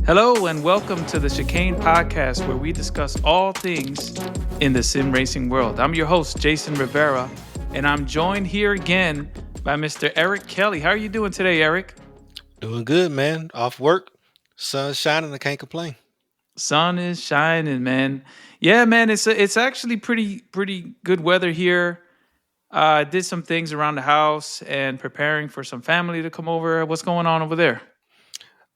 Hello and welcome to the Chicane Podcast, where we discuss all things in the sim racing world. I'm your host, Jason Rivera, and I'm joined here again by Mr. Eric Kelly. How are you doing today, Eric? Doing good, man. Off work, sun's shining. I can't complain. Sun is shining, man. Yeah, man, it's actually pretty good weather here. I did some things around the house and preparing for some family to come over. What's going on over there?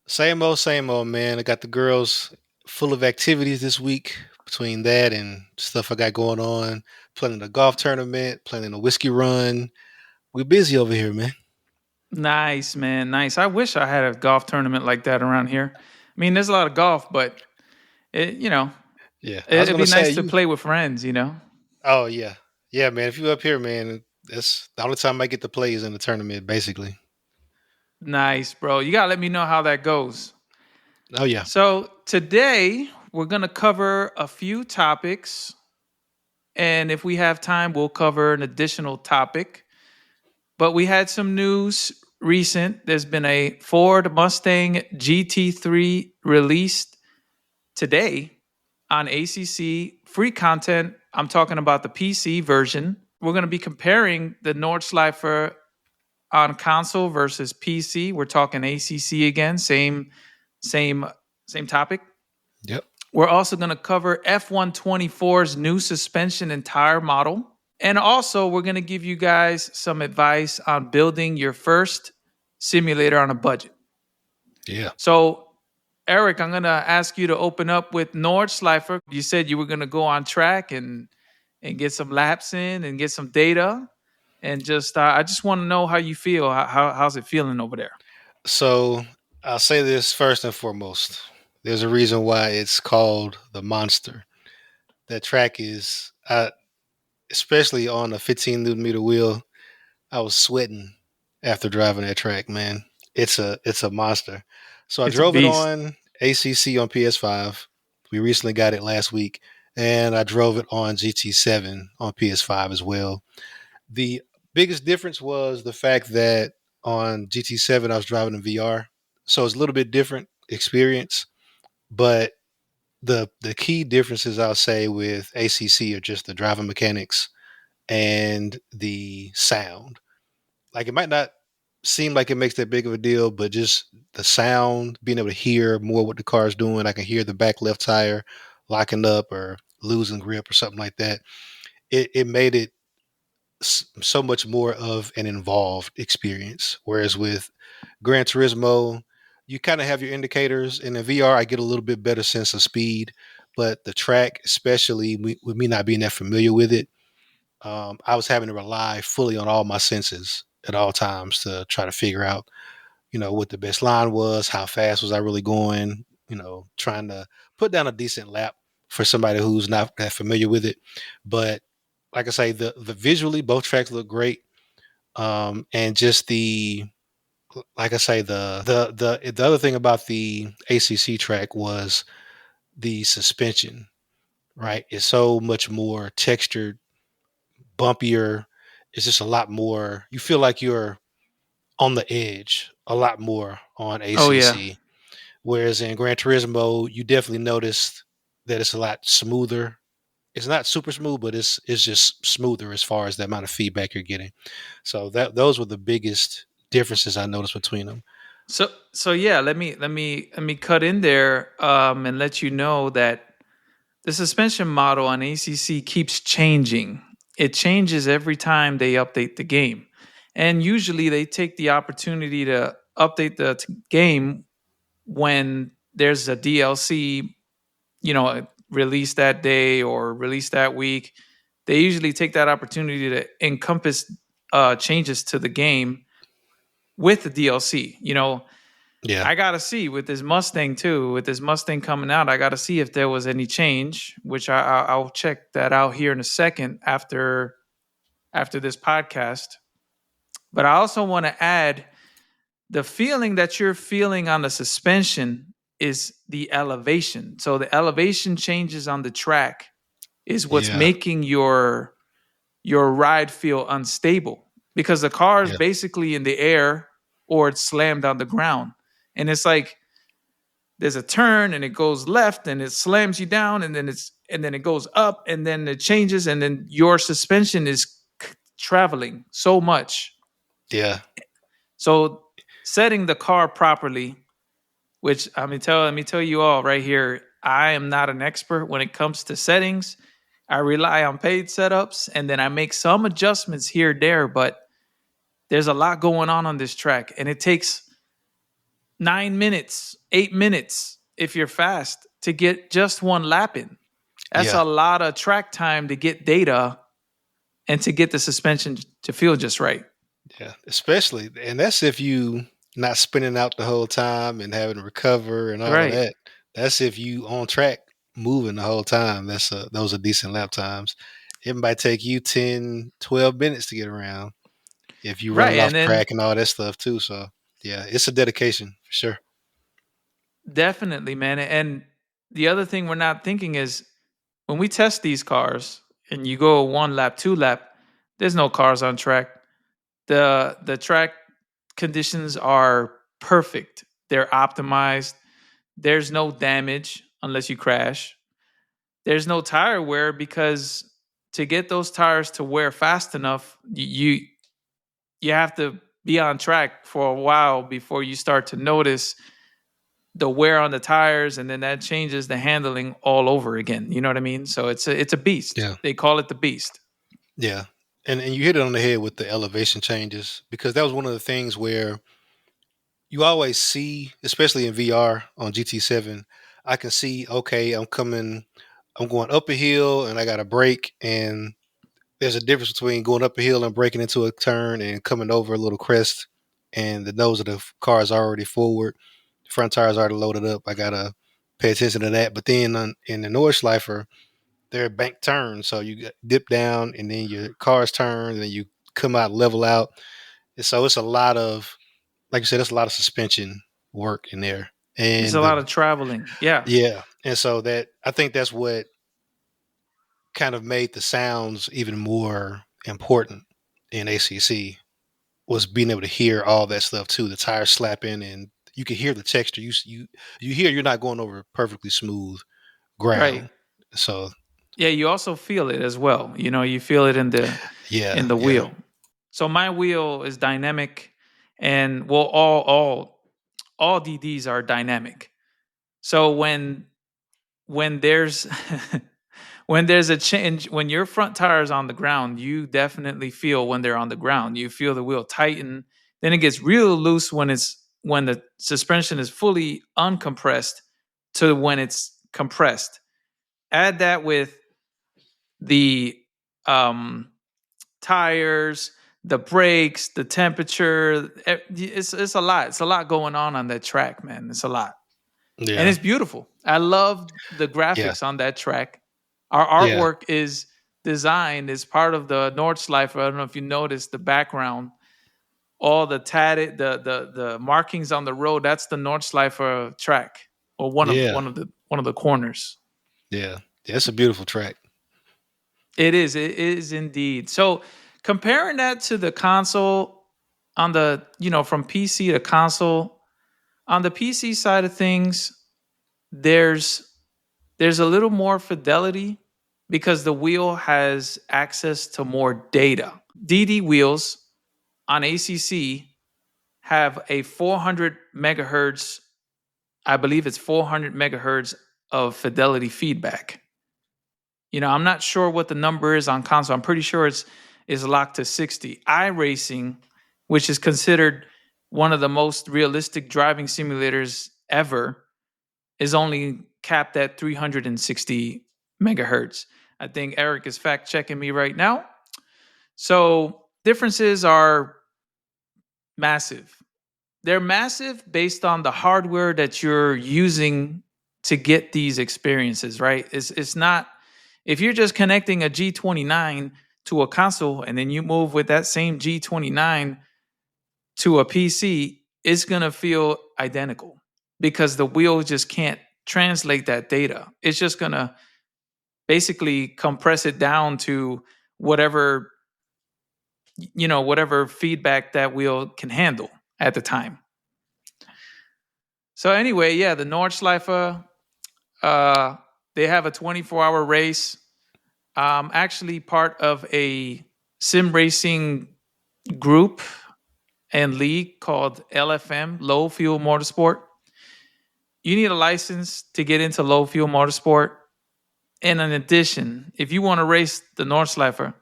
Same old, man. I got the girls full of activities this week between that and stuff I got going on. Planning a golf tournament, planning a whiskey run. We're busy over here, man. Nice, man. Nice. I wish I had a golf tournament like that around here. I mean, there's a lot of golf, but it, you know, Yeah, I was it'd gonna be say nice to you. play with friends. Oh yeah, yeah, man. If you up here, man, that's the only time I get to play is in the tournament, basically. Nice, bro. You gotta let me know how that goes. Oh yeah. So today we're gonna cover a few topics, and if we have time, we'll cover an additional topic. But we had some news recent. There's been a Ford Mustang GT3 released today on ACC. Free content. I'm talking about the PC version. We're going to be comparing the Nordschleifer on console versus PC. We're talking ACC again. Same, same topic. Yep. We're also going to cover F124's new suspension and tire model. And also, we're going to give you guys some advice on building your first simulator on a budget. Yeah. So, Eric, I'm going to ask you to open up with Nordschleifer. You said you were going to go on track and get some laps in and get some data. And just, I just want to know how you feel. How's it feeling over there? So I'll say this first and foremost. There's a reason why it's called the Monster. That track is, especially on a 15 newton meter wheel. I was sweating after driving that track, man. It's a monster. So I It's a drove it beast. on ACC on PS5. We recently got it last week, and I drove it on GT7 on PS5 as well. The biggest difference was the fact that on GT7 I was driving in VR, so it's a little bit different experience. But the key differences I'll say with ACC are just the driving mechanics and the sound. Like it might not seem like it makes that big of a deal, but just the sound, being able to hear more what the car is doing. I can hear the back left tire locking up or losing grip or something like that. It made it so much more of an involved experience. Whereas with Gran Turismo, you kind of have your indicators. In the VR, I get a little bit better sense of speed, but the track, especially with me not being that familiar with it, I was having to rely fully on all my senses at all times to try to figure out, what the best line was, how fast was I really going, trying to put down a decent lap for somebody who's not that familiar with it. But like I say, the visually both tracks look great. And just the like I say, the other thing about the ACC track was the suspension, right? It's so much more textured, bumpier. It's just a lot more. You feel like you're on the edge a lot more on Oh, yeah. ACC. Whereas in Gran Turismo, you definitely noticed that it's a lot smoother. It's not super smooth, but it's just smoother as far as the amount of feedback you're getting. So that those were the biggest differences I noticed between them. So yeah, let me cut in there and let you know that the suspension model on ACC keeps changing. It changes every time they update the game. And usually they take the opportunity to update the game when there's a DLC, released that day or released that week. They usually take that opportunity to encompass changes to the game with the DLC. Yeah. I gotta see with this Mustang too. With this Mustang coming out, I gotta see if there was any change, which I'll check that out here in a second after this podcast. But I also want to add the feeling that you're feeling on the suspension is the elevation. So the elevation changes on the track is what's Yeah. making your ride feel unstable because the car is Yeah. basically in the air or it's slammed on the ground. And it's like there's a turn and it goes left and it slams you down and then it goes up and then it changes and then your suspension is traveling so much. Yeah. So setting the car properly, which let me tell you all right here, I am not an expert when it comes to settings. I rely on paid setups and then I make some adjustments here there, but there's a lot going on this track and it takes 9 minutes, 8 minutes if you're fast to get just one lap in. That's Yeah. a lot of track time to get data and to get the suspension to feel just right. Yeah. Especially, and that's if you not spinning out the whole time and having to recover and all of Right. that. That's if you on track moving the whole time. Those are decent lap times. It might take you 10, 12 minutes to get around if you Right. running And off then track and all that stuff too. So yeah, it's a dedication for sure. definitely, man. And the other thing we're not thinking is when we test these cars and you go one lap, two lap, there's no cars on track. The track conditions are perfect. They're optimized. There's no damage unless you crash. There's no tire wear because to get those tires to wear fast enough, you have to be on track for a while before you start to notice the wear on the tires, and then that changes the handling all over again. You know what I mean? So it's a beast. Yeah. They call it the beast. Yeah. And you hit it on the head with the elevation changes because that was one of the things where you always see, especially in VR on GT7, I can see, okay, I'm going up a hill and I got to brake. And there's a difference between going up a hill and breaking into a turn and coming over a little crest. And the nose of the car is already forward. The front tire is already loaded up. I got to pay attention to that. But then in the Nordschleifer, they're bank turns. So you dip down and then your car's turn and then you come out, level out. And so it's a lot of, like you said, it's a lot of suspension work in there. It's a And lot of traveling. Yeah. yeah. And so that, I think that's what kind of made the sounds even more important in ACC was being able to hear all that stuff too. The tires slapping and you can hear the texture. You hear you're not going over perfectly smooth Right. ground. So Yeah, you also feel it as well. You know, you feel it in the yeah, yeah, wheel. So my wheel is dynamic, and well, all DDs are dynamic. So when there's when there's a change, when your front tire is on the ground, you definitely feel when they're on the ground. You feel the wheel tighten. Then it gets real loose when the suspension is fully uncompressed to when it's compressed. Add that with the um, tires, the brakes, the temperature. It's a lot. It's a lot going on that track, man. It's a lot, and yeah, it's beautiful. I love the yeah, graphics on that track. Our yeah, artwork is designed as part of the Nordschleife. I don't know if you noticed the background, all the tatted, the markings on the road. That's the Nordschleife track, or yeah, one of the corners. yeah. Yeah, it's a beautiful track. It is. It is indeed. So comparing that to the console on the, from PC to console, on the PC side of things, there's a little more fidelity because the wheel has access to more data. DD wheels on ACC have a 400 megahertz, I believe it's 400 megahertz of fidelity feedback. I'm not sure what the number is on console. I'm pretty sure it's locked to 60. iRacing, which is considered one of the most realistic driving simulators ever, is only capped at 360 megahertz. I think Eric is fact checking me right now. So differences are massive. They're massive based on the hardware that you're using to get these experiences, right? It's not, if you're just connecting a G29 to a console and then you move with that same G29 to a PC, it's going to feel identical because the wheel just can't translate that data. It's just going to basically compress it down to whatever, whatever feedback that wheel can handle at the time. So anyway, yeah, the Nordschleife, uh, they have a 24-hour race. Actually, part of a sim racing group and league called LFM, Low Fuel Motorsport. You need a license to get into low fuel motorsport. And in addition, if you want to race the Nordschleife,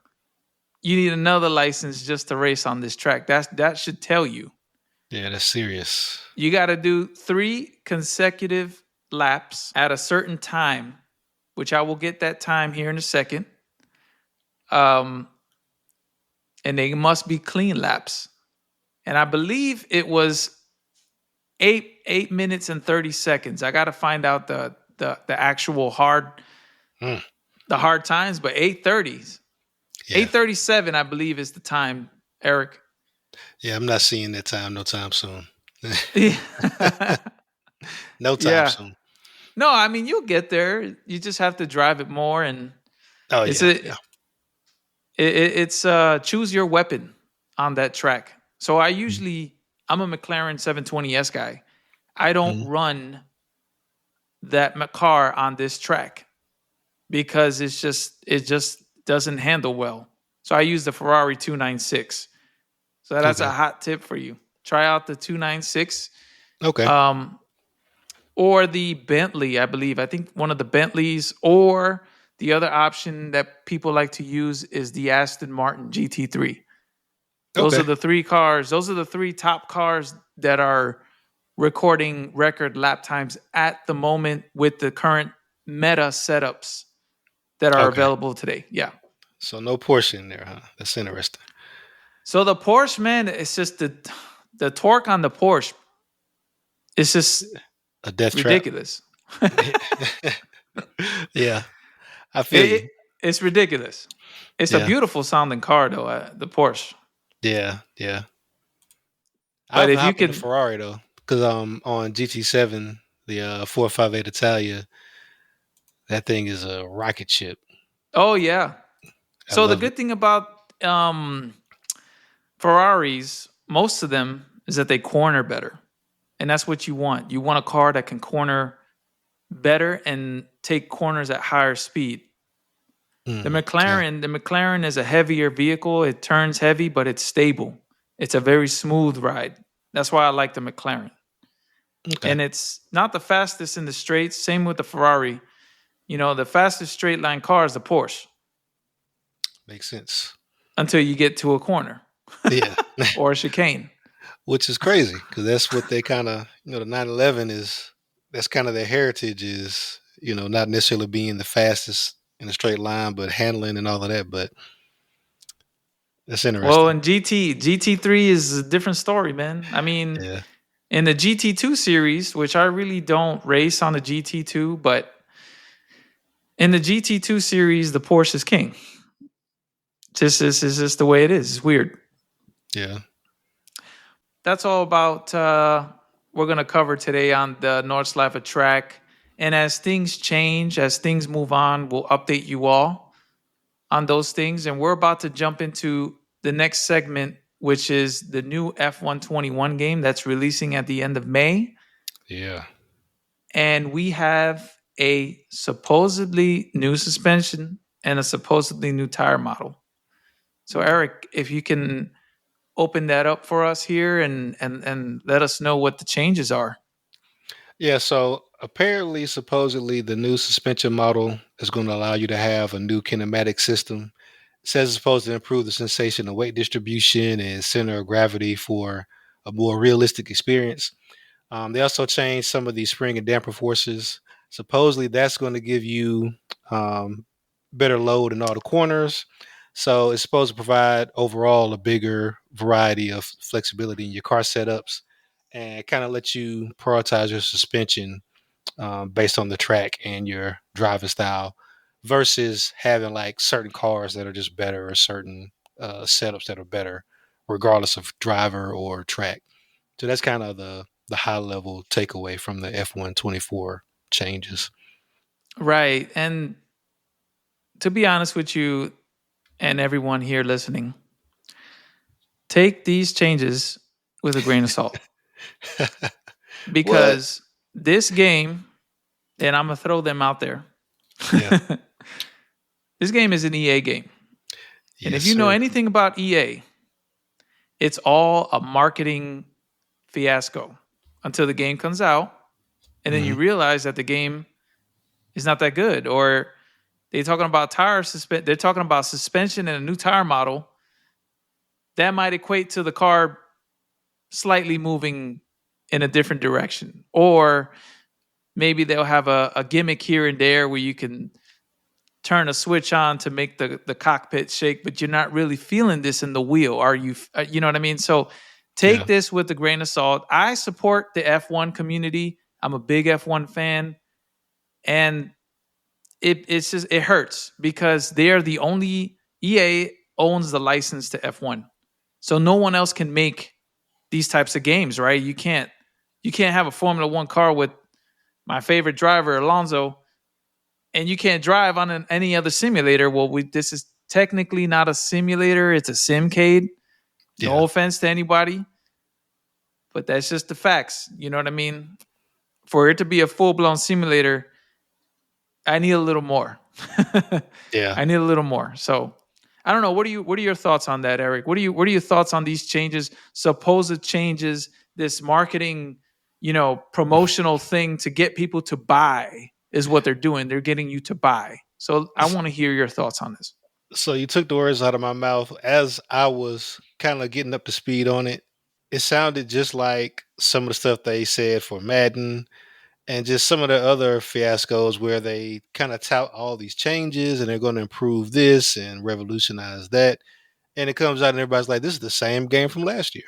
you need another license just to race on this track. That should tell you. Yeah, that's serious. You got to do 3 consecutive laps at a certain time, which I will get that time here in a second. And they must be clean laps. And I believe it was 8 minutes and 30 seconds. I got to find out the actual hard Mm, the hard times, but 8:30s. yeah. 8:37, I believe, is the time, Eric. Yeah, I'm not seeing that time no time soon. Yeah. No time Yeah. soon. No, I mean you'll get there. You just have to drive it more, and Oh it's yeah, a yeah. it's choose your weapon on that track. So I'm a McLaren 720S guy. I don't Mhm. run that car on this track because it just doesn't handle well. So I use the Ferrari 296. So that's a Okay. hot tip for you. Try out the 296 Okay. um, or the Bentley, I believe. I think one of the Bentleys, or the other option that people like to use is the Aston Martin GT3. Those are Okay. the 3 cars. Those are the 3 top cars that are recording record lap times at the moment with the current meta setups that are Okay. available today. Yeah. So no Porsche in there, huh? That's interesting. So the Porsche, man, it's just the torque on the Porsche. It's just A death trap. ridiculous. Yeah, I feel It, you. it's ridiculous. It's a Yeah, beautiful sounding car, though, the Porsche. yeah, yeah. I But haven't if you hopped in the can, Ferrari though, because on GT7, the 458 Italia, that thing is a rocket ship. oh yeah. I So the love it. good thing about um, Ferraris, most of them, is that they corner better, and that's what you want. You want a car that can corner better and take corners at higher speed. Yeah. The McLaren is a heavier vehicle. It turns heavy, but it's stable. It's a very smooth ride. That's why I like the McLaren. Okay. And it's not the fastest in the straights. Same with the Ferrari. You know, the fastest straight line car is the Porsche Makes sense. until you get to a corner Yeah. or a chicane. Which is crazy because that's what they kind of, the 911 is, that's kind of their heritage is, not necessarily being the fastest in a straight line, but handling and all of that. But that's Well, interesting. in GT3 is a different story, man. I mean, Yeah. in the GT2 series, which I really don't race on the GT2, but in the GT2 series, the Porsche is king. This is just the way it is. It's weird. Yeah. That's all about we're going to cover today on the Nordschleife track. And as things change, as things move on, we'll update you all on those things. And we're about to jump into the next segment, which is the new F121 game that's releasing at the end of May. Yeah. And we have a supposedly new suspension and a supposedly new tire model. So, Eric, if you can open that up for us here and let us know what the changes are. Yeah. So apparently, supposedly, the new suspension model is going to allow you to have a new kinematic system. It says it's supposed to improve the sensation of weight distribution and center of gravity for a more realistic experience. They also changed some of the spring and damper forces. Supposedly, that's going to give you better load in all the corners. So it's supposed to provide overall a bigger variety of flexibility in your car setups and kind of let you prioritize your suspension based on the track and your driving style versus having like certain cars that are just better or certain setups that are better regardless of driver or track. So that's kind of the high level takeaway from the F124 changes. Right. And to be honest with you and everyone here listening, take these changes with a grain of salt What? because this game, and I'm gonna throw them out there. Yeah. This game is an EA game. And if Yes, you know sir. anything about EA, it's all a marketing fiasco until the game comes out. And then you Mhm. realize that the game is not that good. Or they're talking about they're talking about suspension and a new tire model. That might equate to the car slightly moving in a different direction. Or maybe they'll have a gimmick here and there where you can turn a switch on to make the cockpit shake, but you're not really feeling this in the wheel. Are you? You know what I mean? So take Yeah. this with a grain of salt. I support the F1 community. I'm a big F1 fan, and it's just it hurts because they are the only EA owns the license to F1, so no one else can make these types of games, right? You can't have a Formula One car with my favorite driver Alonso and you can't drive on any other simulator. Well, this is technically not a simulator; it's a simcade. No Yeah. offense to anybody, but that's just the facts. You know what I mean? For it to be a full blown simulator, I need a little more. Yeah. I need a little more. So I don't know. What are your thoughts on that, Eric? What are your thoughts on these changes, supposed changes, this marketing, promotional thing to get people to buy is what they're doing. They're getting you to buy. So I want to hear your thoughts on this. So you took the words out of my mouth as I was kind of getting up to speed on it. It sounded just like some of the stuff they said for Madden and just some of the other fiascos where they kind of tout all these changes and they're going to improve this and revolutionize that. And it comes out and everybody's like, this is the same game from last year.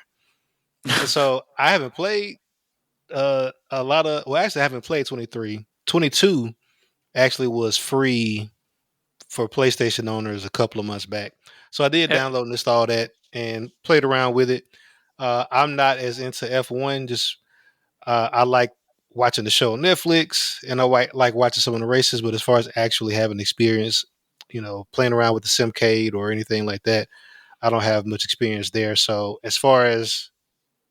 And so I haven't played a lot of, well, actually, I haven't played 23. 22 actually was free for PlayStation owners a couple of months back. So I did Eh, download and install that and played around with it. I'm not as into F1. Just I like watching the show on Netflix, and like watching some of the races. But as far as actually having experience, playing around with the Simcade or anything like that, I don't have much experience there. So as far as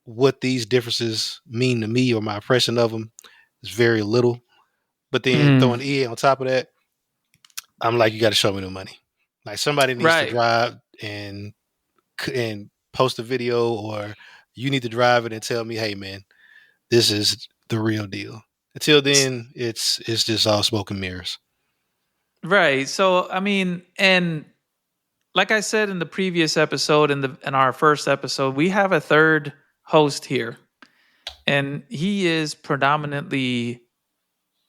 what these differences mean to me or my impression of them is very little. But then mm, throwing EA on top of that, I'm like, you got to show me the money. Like somebody needs to right. drive and post a video, or you need to drive it and tell me, hey man, this is the real deal. Until then, it's just all smoke and mirrors. Right. So I mean, and like I said in the previous episode, in our first episode, we have a third host here, and he is predominantly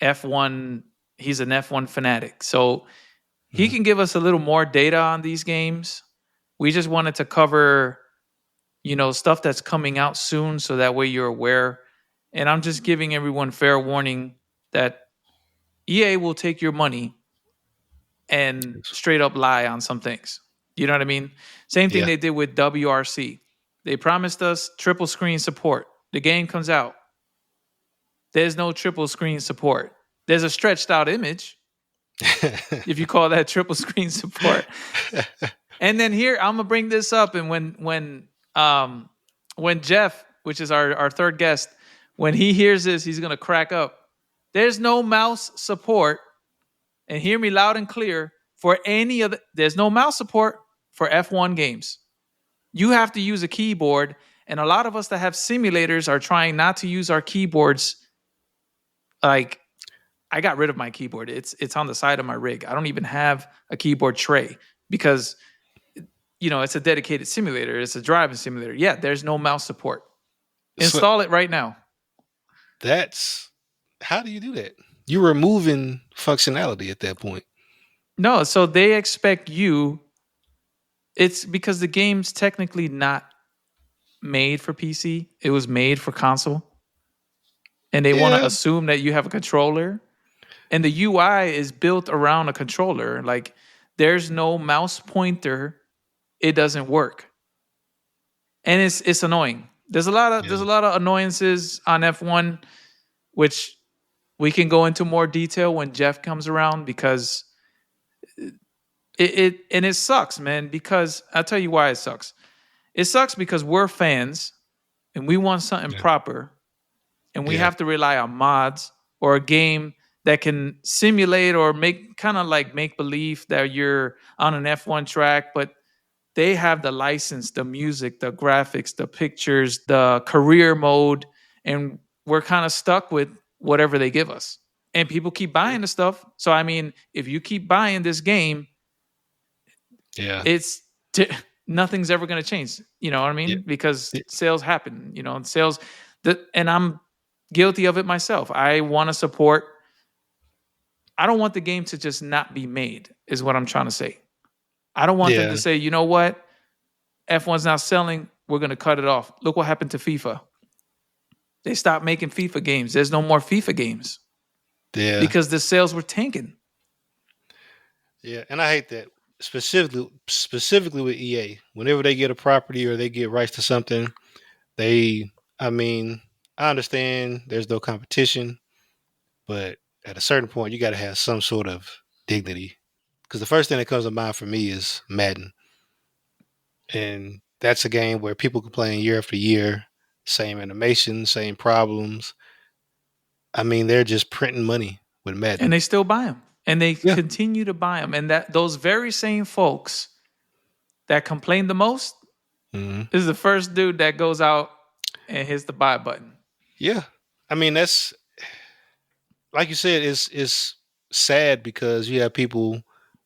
F1. He's an F1 fanatic, so he Mhm. can give us a little more data on these games. We just wanted to cover, stuff that's coming out soon, so that way you're aware. And I'm just giving everyone fair warning that EA will take your money and straight up lie on some things. You know what I mean? Same thing Yeah. they did with WRC. They promised us triple screen support. The game comes out. There's no triple screen support. There's a stretched out image, if you call that triple screen support. And then here I'm gonna bring this up, and when Jeff, which is our third guest, when he hears this, he's gonna crack up. There's no mouse support, and hear me loud and clear, for any of the, there's no mouse support for F1 games. You have to use a keyboard, and a lot of us that have simulators are trying not to use our keyboards. Like, I got rid of my keyboard. It's on the side of my rig. I don't even have a keyboard tray because it's a dedicated simulator. It's a driving simulator. Yeah, there's no mouse support. So Install it right now. that's how do you do that? You're removing functionality at that point. No, so they expect you. It's because the game's technically not made for PC. It was made for console. And they want to Yeah. assume that you have a controller. And the UI is built around a controller. Like, there's no mouse pointer. It doesn't work. And it's annoying. There's a Yeah. lot of annoyances on F1, which we can go into more detail when Jeff comes around, because it sucks, man, because I'll tell you why it sucks. It sucks because we're fans and we want something Yeah. proper. and we Yeah. have to rely on mods or a game that can simulate or make kind of like make believe that you're on an F1 track, but they have the license, the music, the graphics, the pictures, the career mode, and we're kind of stuck with whatever they give us. And people keep Yeah. buying the stuff. So I mean, if you keep buying this game, Yeah. it's nothing's ever going to change. You know what I Yeah. mean? Because Yeah. sales happen. You know, and sales. And I'm guilty of it myself. I want to support. I don't want the game to just not be made. Is what I'm trying to say. I don't want them Yeah. to say, you know what, F1's not selling. We're going to cut it off. Look what happened to FIFA. They stopped making FIFA games. There's no more FIFA games Yeah. because the sales were tanking. Yeah. And I hate that specifically with EA. Whenever they get a property or they get rights to something, they. I mean, I understand there's no competition, but at a certain point, you got to have some sort of dignity. Because the first thing that comes to mind for me is Madden, and that's a game where people complain year after year, same animation, same problems. I mean, they're just printing money with And Madden. they still buy them. And they Yeah. continue to buy them. And that those very same folks that complain the most Hmm. is the first dude that goes out and hits the buy button. Yeah. I mean, that's like you said, it's sad because you have people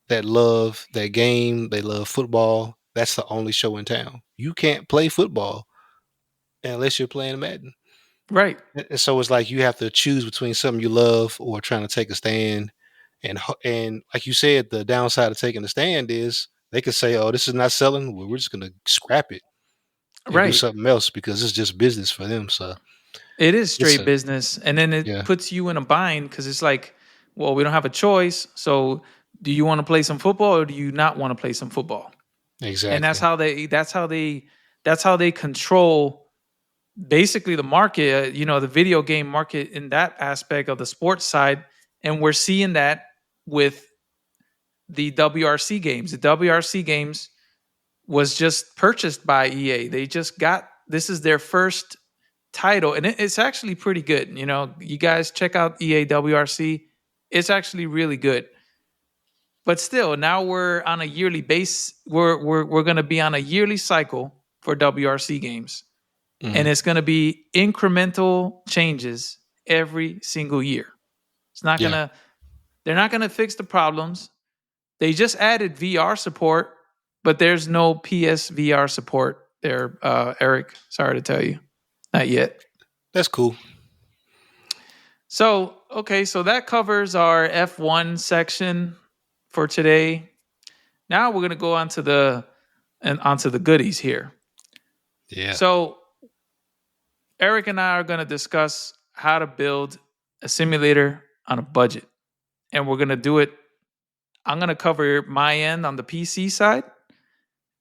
that love that game, they love football. That's the only show in town. You can't play football unless you're playing Madden. Right. And so it's like you have to choose between something you love or trying to take a stand. And like you said, the downside of taking a stand is they could say, "Oh, this is not selling. Well, we're just gonna scrap it and do Right. something else because it's just business for them." So It is it's straight a business. And then it yeah, puts you in a bind because it's like, well, we don't have a choice. So do you want to play some football or do you not want to play some football? And exactly. that's how they control basically the market, the video game market in that aspect of the sports side. And we're seeing that with the WRC games. The WRC games was just purchased by EA. They just got this is their first title, and it's actually pretty good. You guys check out EA WRC. It's actually really good. But still, now we're on a yearly base. We're going to be on a yearly cycle for WRC games, Hmm. and it's going to be incremental changes every single year. It's not Yeah, gonna. They're not going to fix the problems. They just added VR support, but there's no PS VR support there, Eric. Sorry to tell you, not yet. that's cool. So, okay, so that covers our F1 section for today. Now we're going to go onto the goodies here. Yeah, So, Eric and I are going to discuss how to build a simulator on a budget. And we're going to do it. I'm going to cover my end on the PC side,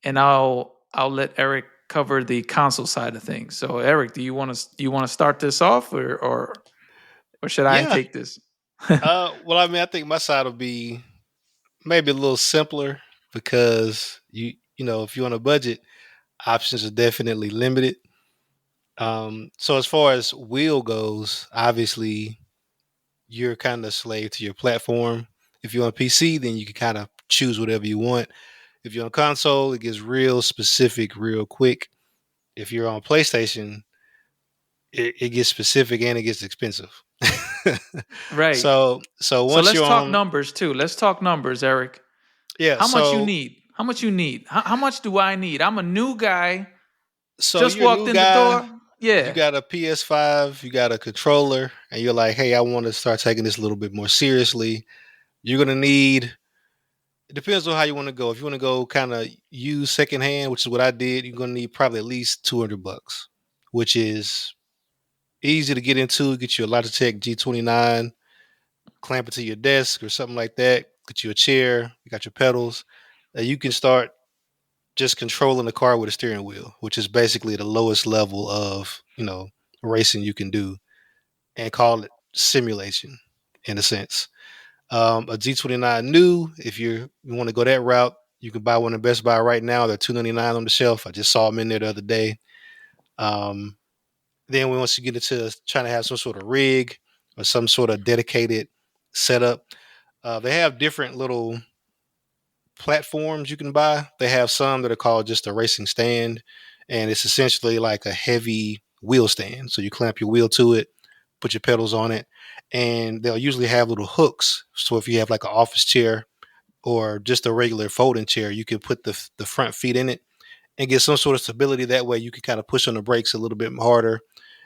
and I'll let Eric cover the console side of things. So, Eric, do you want to start this off, or should I yeah. take this? Well, I mean, I think my side will be maybe a little simpler because if you're on a budget, options are definitely limited. So as far as wheel goes, obviously you're kind of slave to your platform. If you're on PC, then you can kind of choose whatever you want. If you're on console, it gets real specific real quick. If you're on PlayStation, it gets specific and it gets expensive. Right. so So once let's you're talk on, numbers too. Let's talk numbers, Eric. yeah. How much you So need? How much you need? How much do I need? I'm a new guy. so Just you're a walked new in the guy. door. You Yeah. got a PS5, you got a controller, and you're like, hey, I want to start taking this a little bit more seriously. You're gonna need. It depends on how you want to go. If you want to go kind of use secondhand, which is what I did, you're gonna need probably at least $200, which is easy to get into. Get you a Logitech G29, clamp it to your desk or something like that. Get you a chair. You got your pedals. You can start just controlling the car with a steering wheel, which is basically the lowest level of racing you can do, and call it simulation in a sense. A G29 new, if you want to go that route, you can buy one at Best Buy right now. They're $299 on the shelf. I just saw them in there the other day. Um, Then once you get into trying to have some sort of rig or some sort of dedicated setup, they have different little platforms you can buy. They have some that are called just a racing stand, and it's essentially like a heavy wheel stand. So you clamp your wheel to it, put your pedals on it, and they'll usually have little hooks. So if you have like an office chair or just a regular folding chair, you can put the front feet in it and get some sort of stability. That way, you can kind of push on the brakes a little bit harder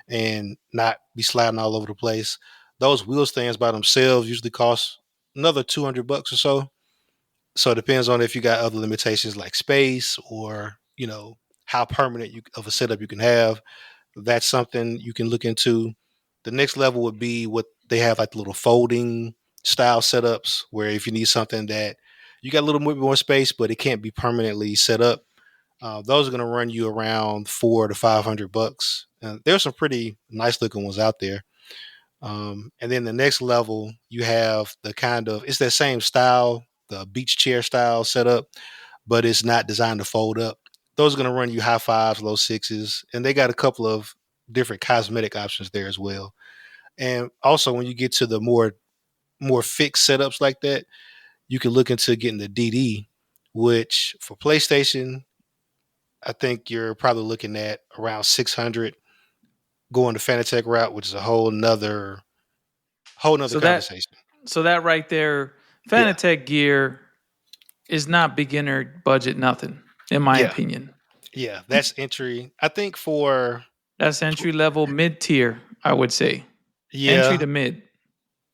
and not be sliding all over the place. Those wheel stands by themselves usually cost another $200 or so. So it depends on if you got other limitations like space or how permanent of a setup you can have. That's something you can look into. The next level would be what they have, like the little folding style setups, where if you need something that you got a little bit more space, but it can't be permanently set up. Those are going to run you around $400 to $500. There's some pretty nice looking ones out there. And then the next level, you have the it's that same style, the beach chair style setup, but it's not designed to fold up. Those are going to run you high fives, low sixes, and they got a couple of different cosmetic options there as well. And also, when you get to the more fixed setups like that, you can look into getting the DD, which for PlayStation, I think you're probably looking at around 600. Going the Fanatec route, which is a whole nother So that conversation. so that right there, Yeah, Fanatec gear is not beginner budget nothing, in my yeah, opinion. yeah. That's entry. I think for That's entry level, mid tier, I would say. Entry yeah, to mid.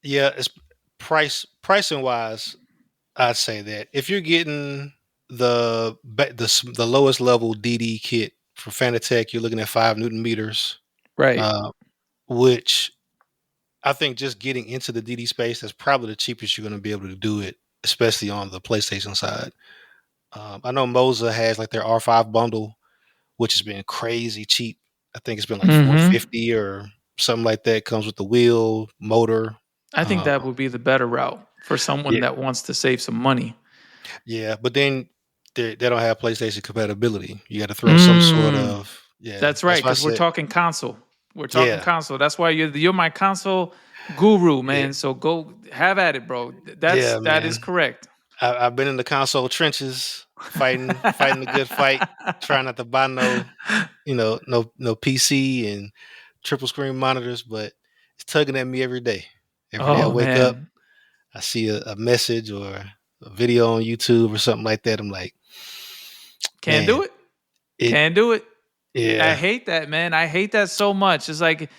yeah. It's pricing wise, I'd say that if you're getting the lowest level DD kit for Fanatec, you're looking at 5 Newton meters, Right. uh, which I think just getting into the DD space, that's probably the cheapest you're going to be able to do it, especially on the PlayStation side. I know Moza has like their R5 bundle, which has been crazy cheap. I think it's been like Hmm. 450 or something like that. Comes with the wheel, motor. I think Uh, that would be the better route for someone yeah, that wants to save some money. yeah. But then they don't have PlayStation compatibility. You got to throw some sort Mm, of yeah. that's right, That's why I because we're said talking console. We're talking yeah, console. That's why you're my console guru, yeah, man. So go have at it, bro. yeah, That is man. correct. I've been in the console trenches, fighting the good fight, trying not to buy no PC and triple screen monitors, but it's tugging at me every day. Every day I Oh wake up, man, I see a message or a video on YouTube or something like that. I'm like, can't man, do it. it, Can't do it. I yeah, hate that, man. I hate that so much. It's like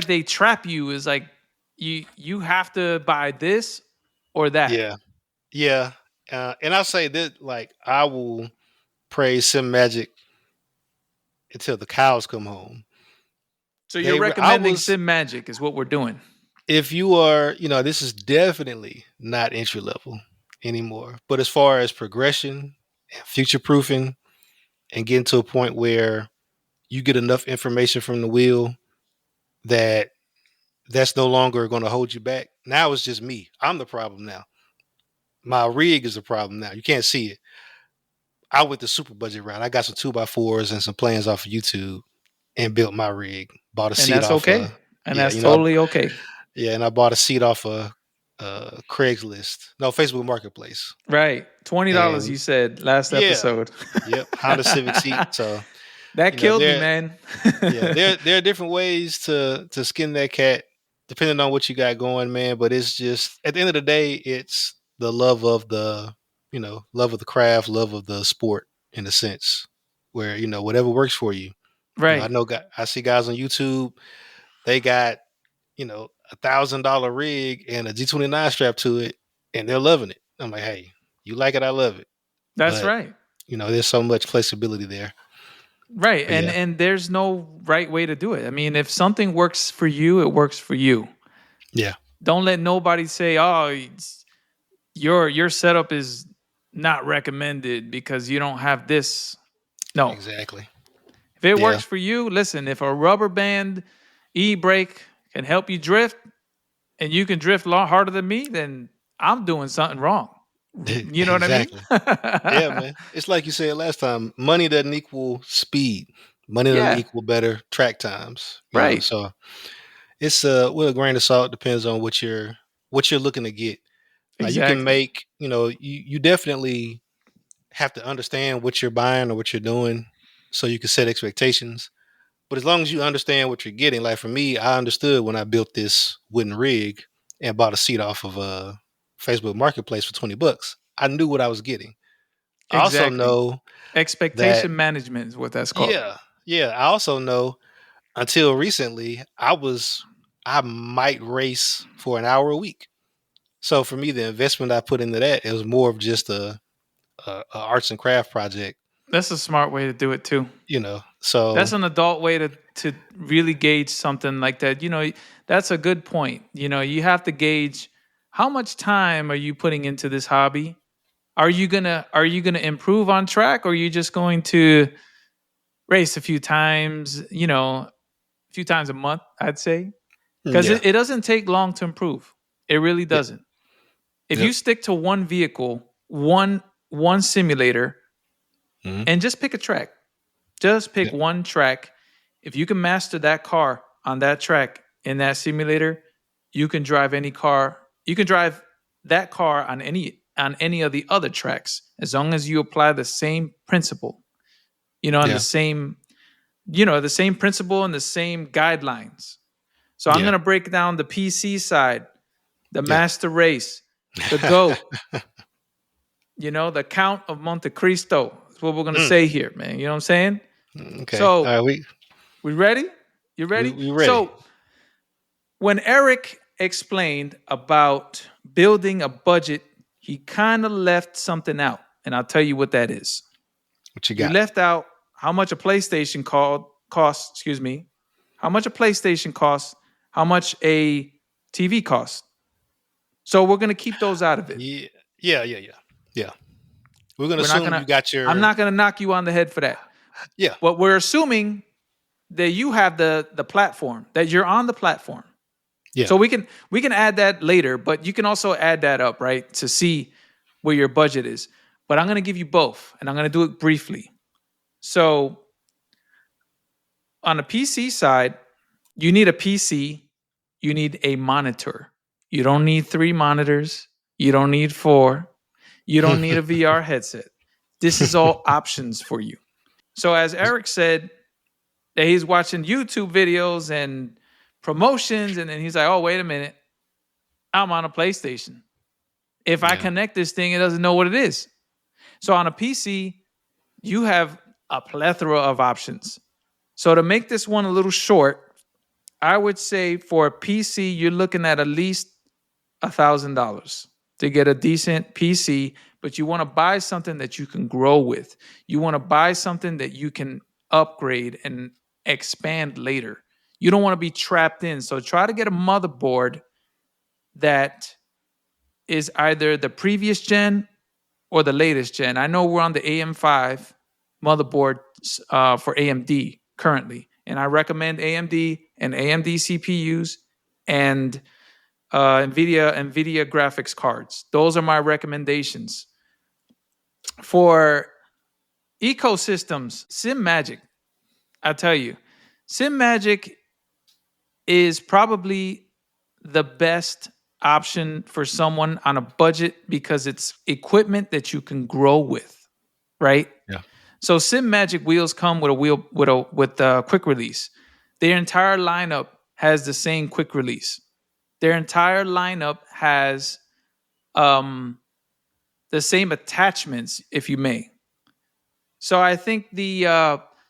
they trap you. It's like you have to buy this or that. yeah, yeah. And I'll say that, like, I will praise Sim Magic until the cows come home. So you're I recommending was, Sim Magic is what we're doing. if you are, this is definitely not entry level anymore. But as far as progression and future proofing and getting to a point where you get enough information from the wheel that that's no longer going to hold you back. Now it's just me. I'm the problem now. My rig is the problem now. You can't see it. I went the super budget route. I got some 2x4s and some plans off of YouTube and built my rig. Bought a And seat that's off okay. And yeah, that's totally okay. yeah, and I bought a seat off Craigslist. No, Facebook Marketplace. Right. $20 And you said last yeah, episode. yep, Honda Civic seat. So, That you know, killed me, there man. yeah, there are different ways to skin that cat depending on what you got going, man, but it's just at the end of the day, it's the love of love of the craft, love of the sport in a sense where, whatever works for you. I Right. know I see guys on YouTube, they got, $1,000 rig and a G29 strap to it and they're loving it. I'm like, hey, you like it, I love it. That's But, right. there's so much flexibility there. Right. But And yeah, and there's no right way to do it. I mean, if something works for you, it works for you. yeah, Don't let nobody say, "Oh, your setup is not recommended because you don't have this." No. exactly. If it Yeah. works for you, listen, if a rubber band e-brake can help you drift and you can drift a lot harder than me, then I'm doing something wrong. You know what I mean? Exactly. Yeah, man. It's like you said last time. Money doesn't equal speed. Money doesn't Yeah, equal better track times. right. So it's with a grain of salt. Depends on what you're looking to get. You can Exactly. make, you definitely have to understand what you're buying or what you're doing so you can set expectations. But as long as you understand what you're getting, like for me, I understood when I built this wooden rig and bought a seat off of a Facebook Marketplace for $20. I knew what I was getting. I also Exactly. know that, Expectation management is what that's called. yeah, yeah. I also know until recently, I might race for an hour a week. So for me, the investment I put into that, it was more of just a arts and craft project, That's a smart way to do it too. So That's an adult way to really gauge something like that. That's a good point. You have to gauge how much time are you putting into this hobby. Are you gonna improve on track, or are you just going to race a few times? A few times a month, I'd say, because yeah, it doesn't take long to improve. It really yeah, doesn't. If yep, you stick to one vehicle, one simulator, hmm, and just pick a track, just pick yep, one track. If you can master that car on that track in that simulator, you can drive any car. You can drive that car on any of the other tracks as long as you apply the same principle. And the yeah, same the same principle and the same guidelines. So I'm yeah, gonna break down the PC side, the yeah. Master Race, the GOAT, the Count of Monte Cristo. That's what we're gonna Mm, say here, man. You know what I'm saying? okay, all So right, we ready? You we ready? we ready. So when Eric explained about building a budget, he kind of left something out, and I'll tell you what that is. What you He got? left out how much a PlayStation costs. Excuse me, how much a PlayStation costs, how much a TV costs. So we're gonna keep those out of it. Yeah, yeah. We're gonna We're not assume gonna. you got I'm your not gonna knock you on the head for that. yeah, What we're assuming that you have the platform, that you're on the platform. yeah, So we can add that later, but you can also add that up, right, to see where your budget is. But I'm going to give you both, and I'm going to do it briefly. So on the PC side, you need a PC, you need a monitor. You don't need 3 monitors, you don't need 4, you don't need a VR headset. This is all options for you. So as Eric said, that he's watching YouTube videos and promotions, and then he's like, "Oh, wait a minute, I'm on a PlayStation. If I yeah, connect this thing, it doesn't know what it is." So on a PC, you have a plethora of options. So to make this one a little short, I would say for a PC, you're looking at least $1,000 to get a decent PC, but you want to buy something that you can grow with. You want to buy something that you can upgrade and expand later. You don't want to be trapped in. So try to get a motherboard that is either the previous gen or the latest gen. I know we're on the AM5 motherboard for AMD currently, and I recommend AMD and AMD CPUs and NVIDIA graphics cards. Those are my recommendations. For ecosystems, SimMagic, I tell you, SimMagic is probably the best option for someone on a budget because it's equipment that you can grow with, right? yeah, So SimMagic wheels come with a wheel with a quick release. Their entire lineup has the same quick release. Their entire lineup has um, the same attachments, if you may. So I think the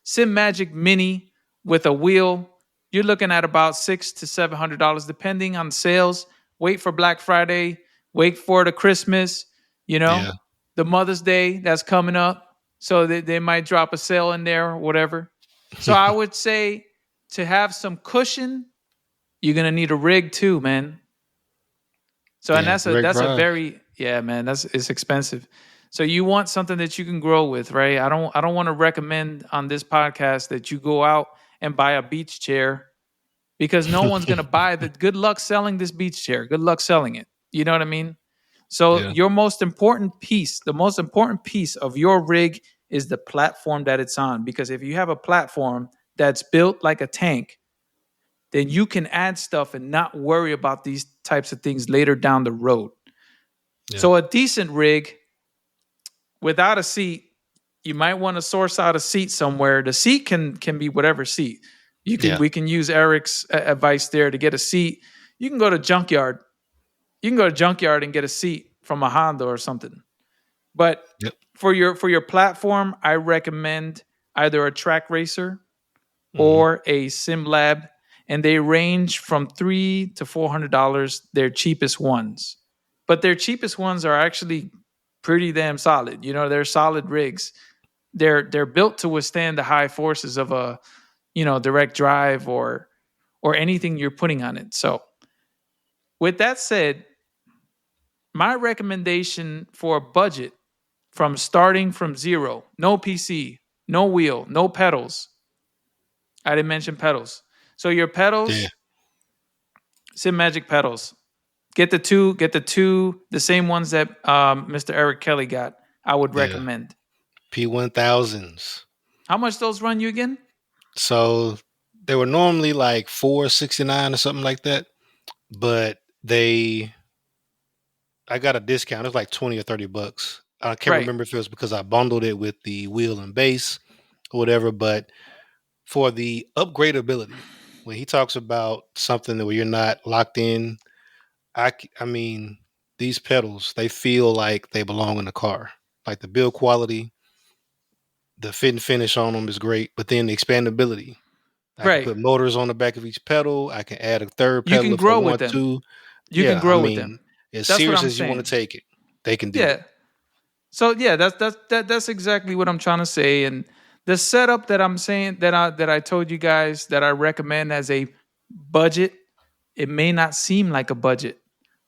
SimMagic Mini with a wheel, you're looking at about $600 to $700, depending on sales. Wait for Black Friday. Wait for the Christmas. You know, yeah. the Mother's Day that's coming up. So they might drop a sale in there or whatever. So I would say to have some cushion, you're gonna need a rig too, man. So and Yeah, that's a direct that's a drive. very yeah, man. It's expensive. So you want something that you can grow with, right? I don't want to recommend on this podcast that you go out and buy a beach chair because no one's gonna buy the good luck selling this beach chair. Good luck selling it. You know what I mean? So Yeah, your most important piece, the most important piece of your rig is the platform that it's on. Because if you have a platform that's built like a tank, then you can add stuff and not worry about these types of things later down the road. Yeah. So a decent rig without a seat, you might want to source out a seat somewhere. The seat can be whatever seat. We can use Eric's advice there to get a seat. You can go to junkyard. You can go to junkyard and get a seat from a Honda or something. But for your platform, I recommend either a Track Racer or a SimLab, and they range from $300 to $400. Their cheapest ones, but their cheapest ones are actually pretty damn solid. They're solid rigs. They're built to withstand the high forces of a direct drive or anything you're putting on it. So, with that said, my recommendation for a budget from starting from zero, no PC, no wheel, no pedals. I didn't mention pedals. So your pedals, SimMagic pedals. Get the two, the same ones that Mr. Eric Kelly got. I would recommend. P1000s. How much those run you again? So they were normally like $469 or something like that, but I got a discount. It was like $20 or $30. I can't remember if it was because I bundled it with the wheel and base or whatever, but for the upgradability, when he talks about something where you're not locked in, I mean, these pedals, they feel like they belong in the car. Like the build quality, the fit and finish on them is great, but then the expandability. I can put motors on the back of each pedal. I can add a third pedal if I want to. You can grow with them. As serious as you want to take it, they can do it. So that's exactly what I'm trying to say. And the setup that I'm saying that I told you guys that I recommend as a budget, it may not seem like a budget,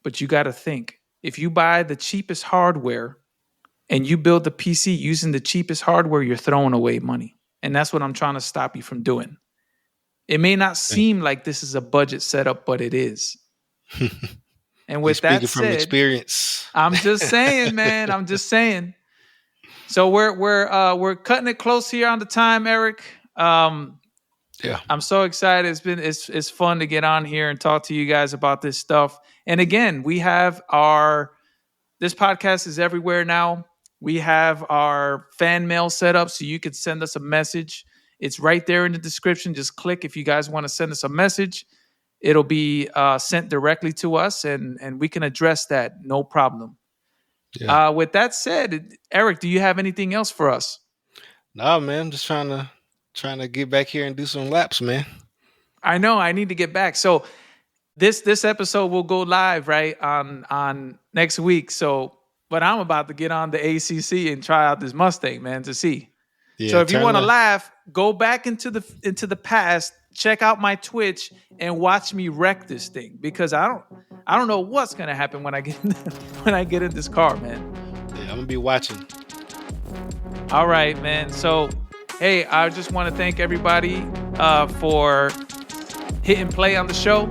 but you got to think, if you buy the cheapest hardware and you build the PC using the cheapest hardware, you're throwing away money. And that's what I'm trying to stop you from doing. It may not seem like this is a budget setup, but it is. And with that said, from experience, I'm just saying, man. I'm just saying. So we're cutting it close here on the time, Eric. I'm so excited. It's fun to get on here and talk to you guys about this stuff. And again, we have this podcast is everywhere now. We have our fan mail set up, so you could send us a message. It's right there in the description. Just click if you guys want to send us a message. It'll be sent directly to us, and we can address that. No problem. Yeah. With that said, Eric, do you have anything else for us? No, man. I'm just trying to get back here and do some laps, man. I know. I need to get back. So this episode will go live right on next week. So, but I'm about to get on the ACC and try out this Mustang, man, to see. Yeah, so if you want to laugh, go back into the past. Check out my Twitch and watch me wreck this thing, because I don't know what's gonna happen when I get in this car, man. Yeah, I'm gonna be watching. All right, man. So, hey, I just want to thank everybody for hitting play on the show,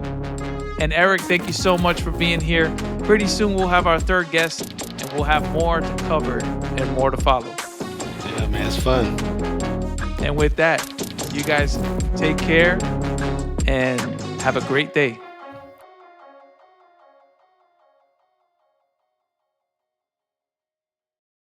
and Eric, thank you so much for being here. Pretty soon we'll have our third guest, and we'll have more to cover and more to follow. Yeah, man, it's fun. And with that, you guys take care and have a great day.